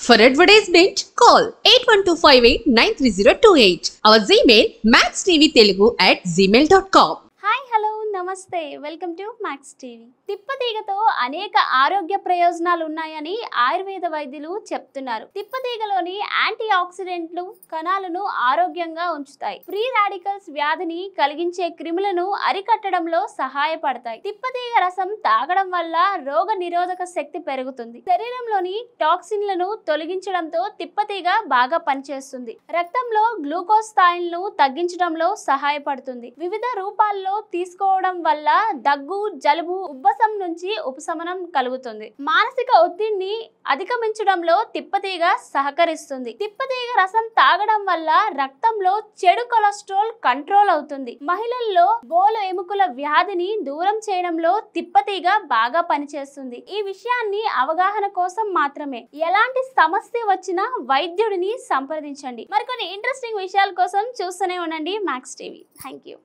For advertisement, call 8125893028. Our Gmail maxtvtelugu@gmail.com. Hi hello నమస్తే welcome to max TV. తిప్పతీగతో అనేక ఆరోగ్య ప్రయోజనాలు ఉన్నాయని ఆయుర్వేద వైద్యులు చెప్తున్నారు. తిప్పతీగలోని యాంటీ ఆక్సిడెంట్లు కణాలను ఆరోగ్యంగా ఉంచుతాయి. ఫ్రీ రాడికల్స్ వ్యాధిని కలిగించే క్రిములను అరికట్టడంలో సహాయపడతాయి. తిప్పతీగ రసం తాగడం వల్ల రోగ నిరోధక శక్తి పెరుగుతుంది. శరీరంలోని టాక్సిన్లను తొలగించడంతో తిప్పతీగ బాగా పనిచేస్తుంది. రక్తంలో గ్లూకోజ్ స్థాయిలను తగ్గించడంలో సహాయపడుతుంది. వివిధ రూపాల్లో తీసుకోవడం వల్ల దగ్గు, జలుబు, ఉబ్బసం నుంచి ఉపశమనం కలుగుతుంది. మానసిక ఒత్తిడిని అధిగమించడంలో తిప్పతీగ సహకరిస్తుంది. తిప్పతీగ రసం తాగడం వల్ల రక్తంలో చెడు కొలెస్ట్రాల్ కంట్రోల్ అవుతుంది. మహిళల్లో బోలు ఎముకల వ్యాధిని దూరం చేయడంలో తిప్పతీగ బాగా పనిచేస్తుంది. ఈ విషయాన్ని అవగాహన కోసం మాత్రమే. ఎలాంటి సమస్య వచ్చినా వైద్యుడిని సంప్రదించండి. మరికొన్ని ఇంట్రెస్టింగ్ విషయాల కోసం చూస్తూనే ఉండండి మ్యాక్స్ టీవీ. Thank you.